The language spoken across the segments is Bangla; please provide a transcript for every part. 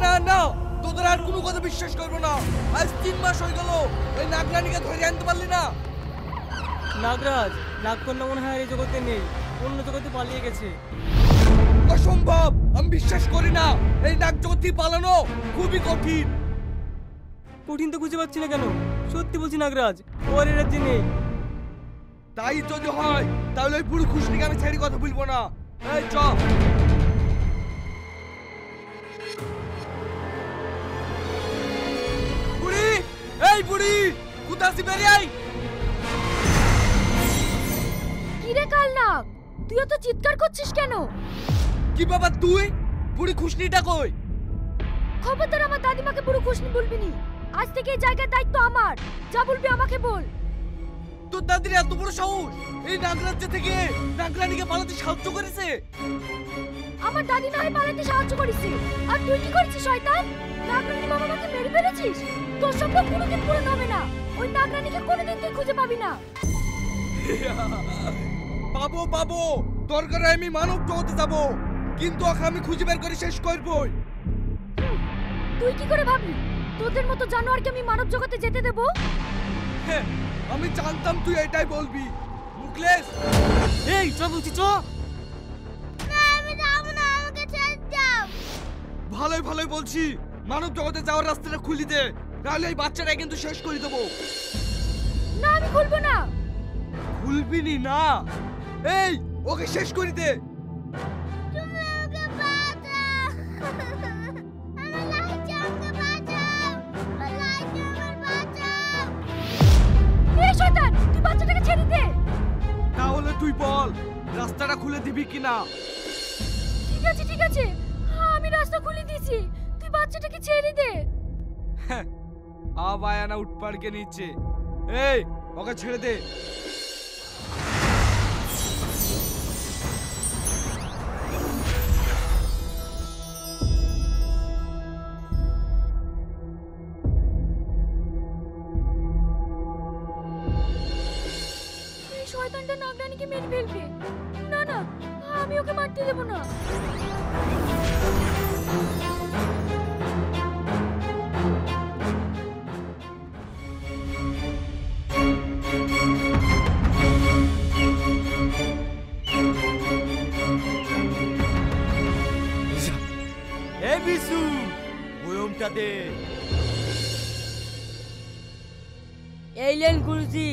না না, তোদের আর কোনো কথা বিশ্বাস করবো না। আজ 3 মাস হয়ে গেল ওই নাগরানীকে ধরে আনতে পারলি না। নাগরাজ, নাগকন্যা মনে হয় এই জগতে নেই, অন্য জগতে পালিয়ে গেছে। অসম্ভব, আমি বিশ্বাস করি না। এই নাগ জগৎ থেকে পালানো খুবই কঠিন। কঠিন তো বুঝতে পারছি না কেন, সত্যি বলছি নাগরাজ, ওর এই রাজ্যে নেই। তাই যদি হয় তাহলে ওই বুড়ি খুশনিকে আমি ছেড়ে কথা বলবো না। এই চ। বুড়ি, এই বুড়ি, কোথা আছি বেরিয়ে আই। কি রে কালনাগ, তুইও তো চিৎকার করছিস কেন? কি বাবা তুই? বুড়ি খুশনিটা কই? খবরদার আমার দাদিমাকে বুড়ো খুশনি বলবি নি। আজ থেকে এই জায়গার দায়িত্ব আমার, যা বলবি আমাকে বল। তোর দাদির এত বড় সাহস এই নাগরাজ্য থেকে নাগরানীকে পালাতে সাহায্য করেছে? আমার দাদি না হয় পালাতে সাহায্য করেছে, আর তুই কি করেছিস শয়তান? নাগরানী বাবা মাকে মেরে ফেলেছিস। তোর সব কোনোদিন পূরণ হবে না। ওই নাগরানীকে কোনোদিন তুই খুঁজে পাবি না। পাবো পাবো, দরকার হয় আমি মানব জগতে যাবো, কিন্তু ওকে আমি খুঁজে বের করে শেষ করবই। তুই কি করে ভাবলি তোদের মতো জানোয়ারকে আমি মানব জগতে যেতে দেব? আমি জানতাম তুই এটাই বলবি। মুকলেশ, এই চ বলছি, চ। না আমি যাব না, আমাকে ছেড়ে দাও। ভালোই ভালোই বলছি, মানব জগতে যাওয়ার রাস্তাটা খুলি দে, নাহলে এই বাচ্চাটা কিন্তু শেষ করে দেবো। না আমি খুলবো না। খুলবি নি না? এই ওকে শেষ করে দে। তুমি আমাকে বাঁচাও। আমার লাইটে আমাকে বাঁচাও। আমার লাইটে আমার বাঁচাও। এই শয়তান, তুই বাচ্চাটাকে ছেড়ে দে। তাহলে তুই বল রাস্তাটা খুলে দিবি কিনা? ঠিক আছে ঠিক আছে, আমি রাস্তা খুলে দিয়েছি, তুই বাচ্চাটাকে ছেড়ে দে। আবায়ানা উঠপাড়কে নিচ্ছে। এই ওকে ছেড়ে দে। এই শয়তানটা নাগরানীকে মেরে ফেলবে। না না, আমি ওকে মারতে দেব না। এ বিশু, বয়মটা দে। এই লেন গুরুজি।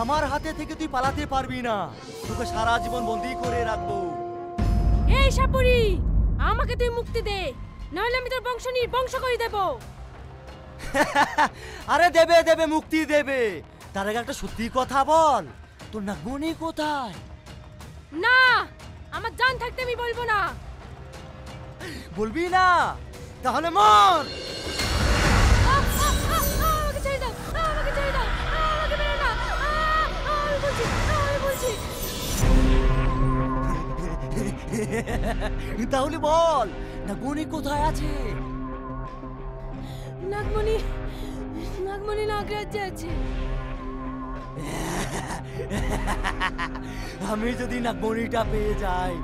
আমার হাতে থেকে তুই পালাতে পারবি না, তোকে সারা জীবন বন্দি করে রাখবো। এই সাপুরি, আমাকে তুই মুক্তি দে, নাহলে আমি তোর বংশ নির্বংশ করে দেব। আরে দেবে দেবে, মুক্তি দেবে। তার আগে একটা সত্যি কথা বল, তোর নাগমণি কোথায়? না, আমার জান থাকতে আমি বলবো না। বলবি না? তাহলে মর। আমাকে ছেড়ে দাও, আমাকে ছেড়ে দাও, আমাকে মেরো না। আমি বলছি, আমি বলছি। তাহলে বল, নাগমণি কোথায় আছে? নাগমণি, নাগমণি নাগরাজ্যে আছে। আমি যদি নাগমণিটা পেয়ে যাই,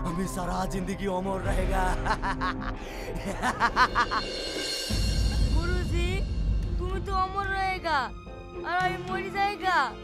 আমি সারা জিন্দগি অমর रहेगा। गुरुजी, তুমি তো অমর रहेगा আর আমি মরে যাएगा।